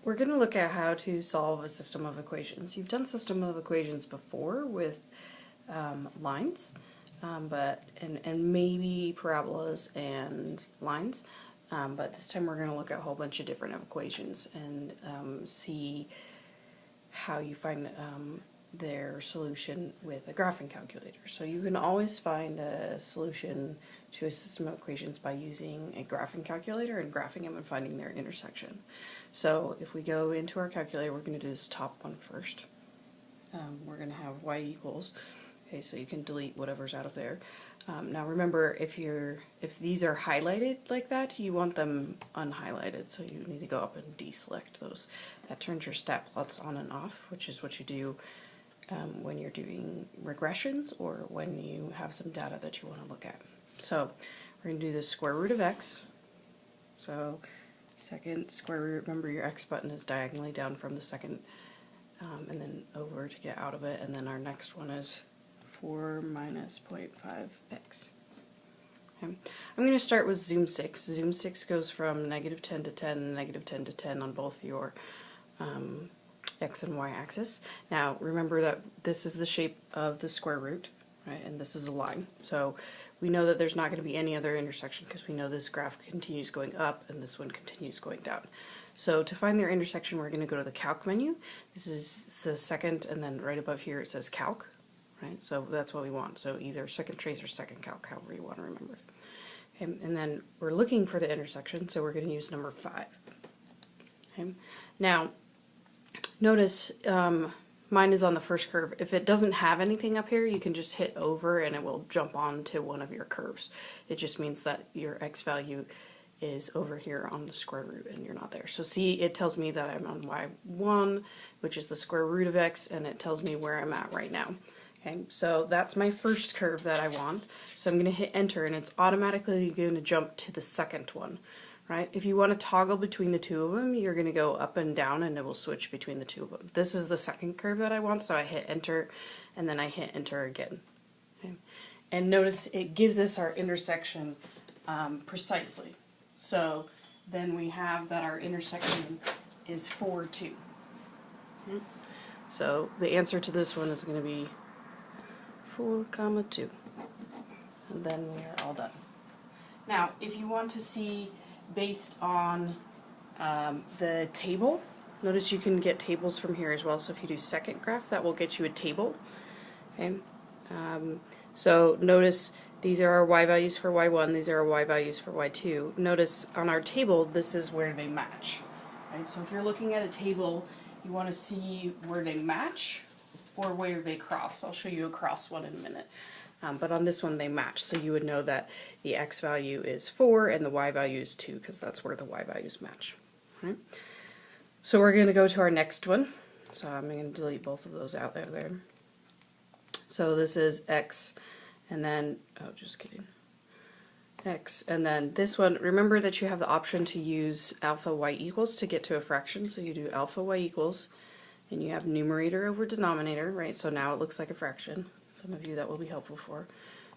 we're going to look at how to solve a system of equations. You've done system of equations before with lines, and maybe parabolas and lines, but this time we're going to look at a whole bunch of different equations and see how you find their solution with a graphing calculator. So you can always find a solution to a system of equations by using a graphing calculator and graphing them and finding their intersection. So if we go into our calculator, we're going to do this top one first. We're going to have y equals. Okay, so you can delete whatever's out of there. Now remember, if these are highlighted like that, you want them unhighlighted, so you need to go up and deselect those. That turns your stat plots on and off, which is what you do when you're doing regressions or when you have some data that you want to look at. So we're going to do the square root of x. So second square root, remember your x button is diagonally down from the second and then over to get out of it, and then our next one is 4 minus 0.5x. Okay. I'm going to start with zoom 6. Zoom 6 goes from negative 10 to 10 and negative 10 to 10 on both your x and y axis. Now remember that this is the shape of the square root, right, and this is a line. So we know that there's not going to be any other intersection because we know this graph continues going up and this one continues going down. So to find their intersection, we're going to go to the calc menu. This is the second, and then right above here it says calc, right? So that's what we want. So either second trace or second calc, however you want to remember it. Okay, and then we're looking for the intersection, so we're going to use number 5. Okay. Now, notice mine is on the first curve. If it doesn't have anything up here, you can just hit over and it will jump onto one of your curves. It just means that your x value is over here on the square root and you're not there. So see, it tells me that I'm on y1, which is the square root of x, and it tells me where I'm at right now. Okay, so that's my first curve that I want. So I'm going to hit enter and it's automatically going to jump to the second one. Right? If you want to toggle between the two of them, you're going to go up and down and it will switch between the two of them. This is the second curve that I want, so I hit enter and then I hit enter again. Okay. And notice it gives us our intersection precisely. So then we have that our intersection is 4, 2. Okay. So the answer to this one is going to be 4, 2. And then we are all done. Now, if you want to see based on the table, notice you can get tables from here as well. So if you do second graph, that will get you a table. Okay. So notice these are our y values for y1, these are our y values for y2. Notice on our table, this is where they match. Right? So if you're looking at a table, you want to see where they match or where they cross. I'll show you a cross one in a minute. But on this one they match, so you would know that the x value is 4 and the y value is 2 because that's where the y values match. Right? So we're going to go to our next one. So I'm going to delete both of those out there. So this is x, and then, oh just kidding, x, and then this one, remember that you have the option to use alpha y equals to get to a fraction, so you do alpha y equals, and you have numerator over denominator, right, so now it looks like a fraction. Some of you that will be helpful for.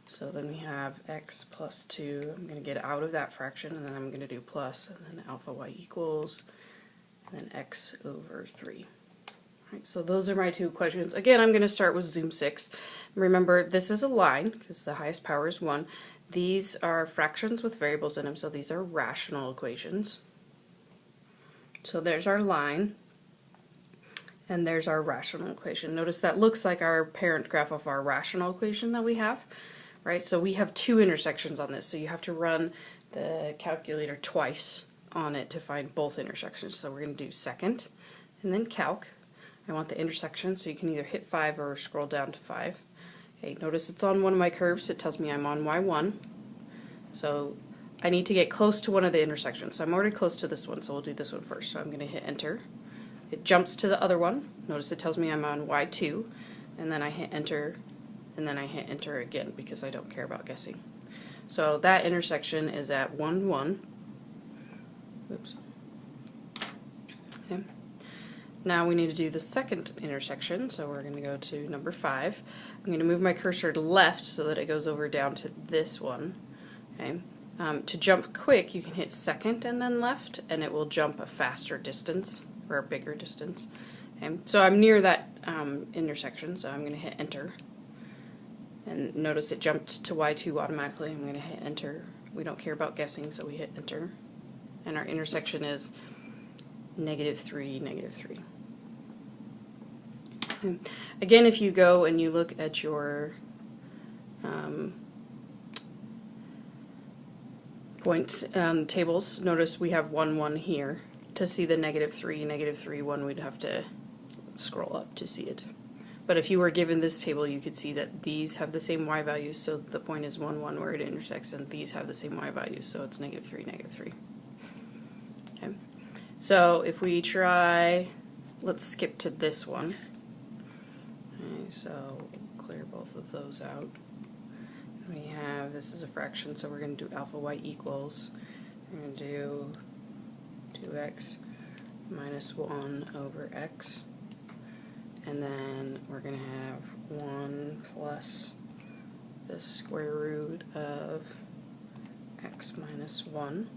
So then we have x plus 2. I'm going to get out of that fraction, and then I'm going to do plus, and then alpha y equals, and then x over 3. Right, so those are my two equations. Again, I'm going to start with zoom 6. Remember, this is a line, because the highest power is 1. These are fractions with variables in them, so these are rational equations. So there's our line. And there's our rational equation. Notice that looks like our parent graph of our rational equation that we have, right? So we have two intersections on this, so you have to run the calculator twice on it to find both intersections. So we're going to do second, and then calc. I want the intersection, so you can either hit 5 or scroll down to 5. Okay, notice it's on one of my curves. It tells me I'm on y1. So I need to get close to one of the intersections. So I'm already close to this one, so we'll do this one first. So I'm going to hit enter. It jumps to the other one. Notice it tells me I'm on y2, and then I hit enter, and then I hit enter again because I don't care about guessing. So that intersection is at 1, 1. Oops. Okay. Now we need to do the second intersection, so we're going to go to number 5. I'm going to move my cursor to left so that it goes over down to this one. Okay. To jump quick, you can hit second and then left, and it will jump a faster distance. or a bigger distance. Okay, so I'm near that intersection, so I'm going to hit enter. And notice it jumped to Y2 automatically. I'm going to hit enter. We don't care about guessing, so we hit enter. And our intersection is -3, -3. Okay. Again, if you go and you look at your point tables, notice we have 1, 1 here. To see the -3, -3, 1, we'd have to scroll up to see it. But if you were given this table, you could see that these have the same y values, so the point is 1, 1 where it intersects, and these have the same y values, so it's -3, -3. Okay. So if we try, let's skip to this one. Okay, so clear both of those out. We have, this is a fraction, so we're going to do alpha y equals, we're going to do 2x minus 1 over x. And then we're going to have 1 plus the square root of x minus 1.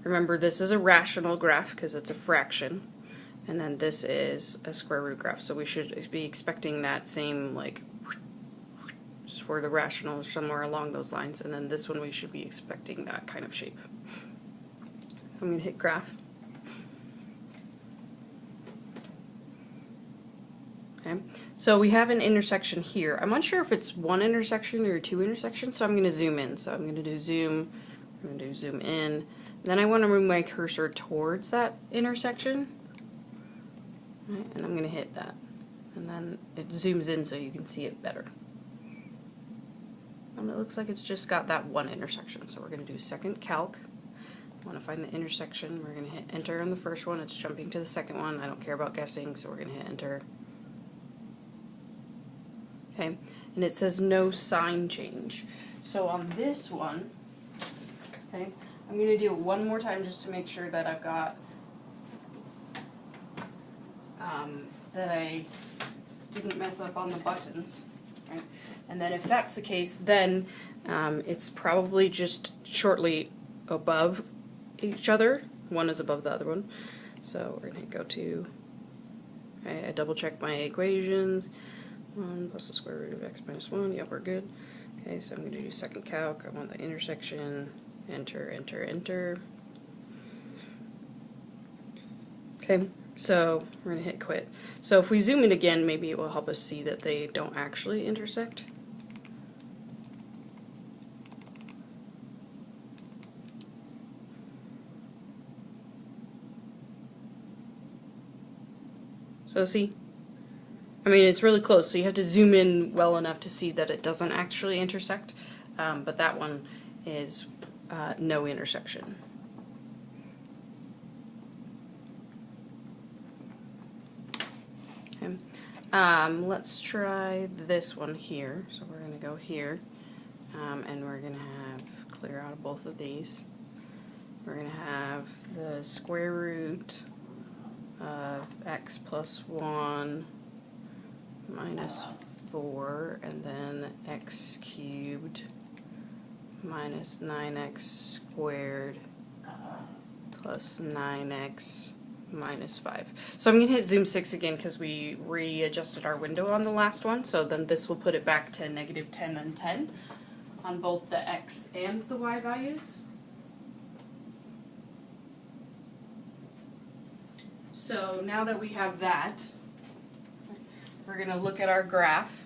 Remember, this is a rational graph because it's a fraction. And then this is a square root graph. So we should be expecting that same, like, for the rational, somewhere along those lines. And then this one we should be expecting that kind of shape. So I'm going to hit graph. Okay. So we have an intersection here. I'm unsure if it's one intersection or two intersections, so I'm going to zoom in. So I'm going to do zoom, I'm going to do zoom in. Then I want to move my cursor towards that intersection. Right, and I'm going to hit that. And then it zooms in so you can see it better. And it looks like it's just got that one intersection. So we're going to do second calc. I want to find the intersection. We're going to hit enter on the first one. It's jumping to the second one. I don't care about guessing, so we're going to hit enter. Okay, and it says no sign change. So on this one, okay, I'm going to do it one more time just to make sure that I've got, that I didn't mess up on the buttons. Right? And then if that's the case, then it's probably just shortly above each other. One is above the other one. So we're going to go to, okay, I double check my equations. 1 plus the square root of x minus 1. Yep, we're good. Okay, so I'm going to do second calc. I want the intersection. Enter, enter, enter. Okay, so we're going to hit quit. So if we zoom in again, maybe it will help us see that they don't actually intersect. So see? I mean, it's really close, so you have to zoom in well enough to see that it doesn't actually intersect, but that one is no intersection. Okay. Let's try this one here. So we're going to go here, and we're going to have clear out both of these. We're going to have the square root of x plus 1 minus 4, and then x cubed minus 9x squared plus 9x minus 5. So I'm going to hit zoom 6 again because we readjusted our window on the last one, so then this will put it back to -10 and 10 on both the x and the y values. So now that we have that, we're going to look at our graph.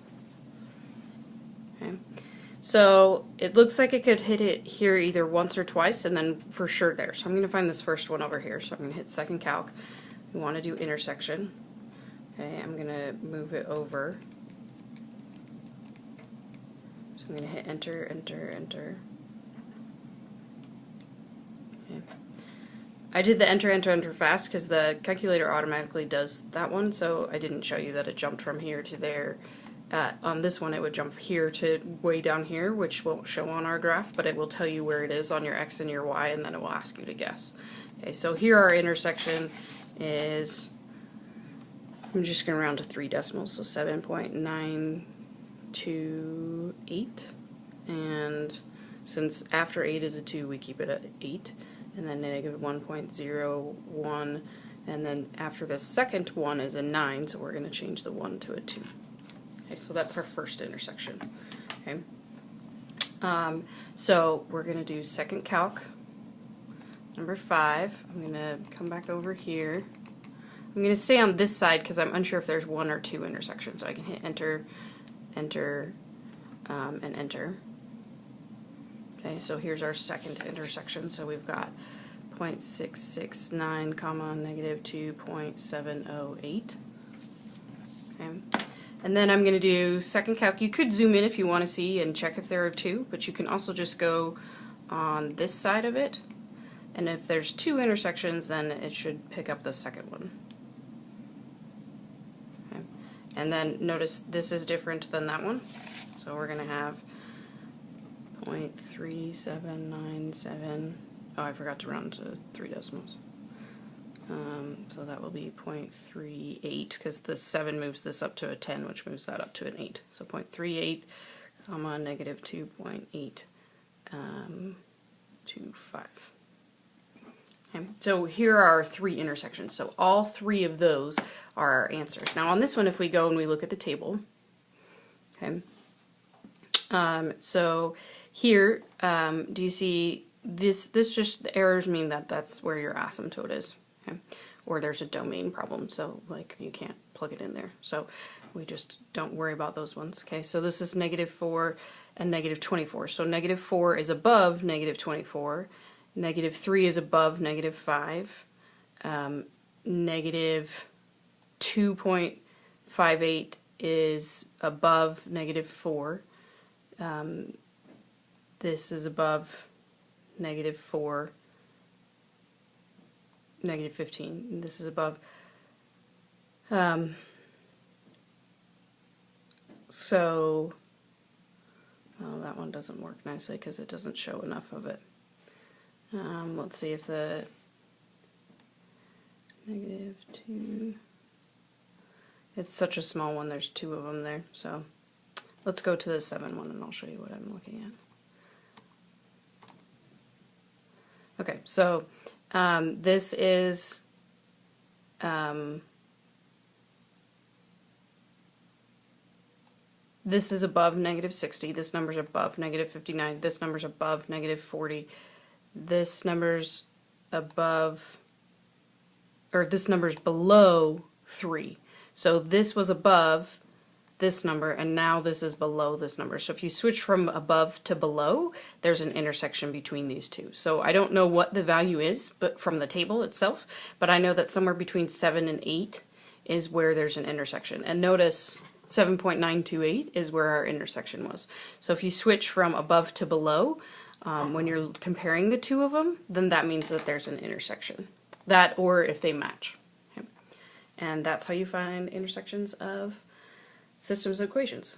Okay. So it looks like it could hit it here either once or twice, and then for sure there. So I'm going to find this first one over here. So I'm going to hit second calc. We want to do intersection. Okay, I'm going to move it over. So I'm going to hit enter, enter, enter. Okay. I did the enter, enter, enter fast because the calculator automatically does that one, so I didn't show you that it jumped from here to there. On this one it would jump here to way down here, which won't show on our graph, but it will tell you where it is on your x and your y, and then it will ask you to guess. Okay, so here our intersection is, I'm just going to round to 3 decimals, so 7.928, and since after 8 is a 2, we keep it at 8. And then -1.01 And then after the second one is a 9, so we're going to change the 1 to a 2. Okay, so that's our first intersection. Okay. So we're going to do second calc, number 5. I'm going to come back over here. I'm going to stay on this side because I'm unsure if there's 1 or 2 intersections, so I can hit enter, enter, and enter. Okay, so here's our second intersection. So we've got 0.669 comma negative 2.708. Okay. And then I'm going to do second calc. You could zoom in if you want to see and check if there are 2, but you can also just go on this side of it. And if there's 2 intersections, then it should pick up the second one. Okay. And then notice this is different than that one. So we're going to have 0.3797. Oh, I forgot to round to 3 decimals. So that will be 0.38 because the 7 moves this up to a 10, which moves that up to an 8. So 0.38 comma negative 2.825. Okay. So here are our 3 intersections. So all 3 of those are our answers. Now on this one, if we go and we look at the table, okay. So here, do you see this? This just, the errors mean that that's where your asymptote is. Okay. Or there's a domain problem, so like you can't plug it in there. So we just don't worry about those ones. Okay, so this is -4 and -24. So -4 is above -24. -3 is above -5. -2.58 is above -4. This is above -4. -15. This is above. So, well, that one doesn't work nicely because it doesn't show enough of it. Let's see if the -2. It's such a small one. There's 2 of them there. So let's go to the 7 one, and I'll show you what I'm looking at. Okay, so. This is this is above -60. This number's above -59. This number's above -40. This number's above, or this number's below 3. So this was above this number, and now this is below this number. So if you switch from above to below, there's an intersection between these two. So I don't know what the value is, but from the table itself, but I know that somewhere between 7 and 8 is where there's an intersection. And notice 7.928 is where our intersection was. So if you switch from above to below, when you're comparing the 2 of them, then that means that there's an intersection. That, or if they match. Okay. And that's how you find intersections of systems of equations.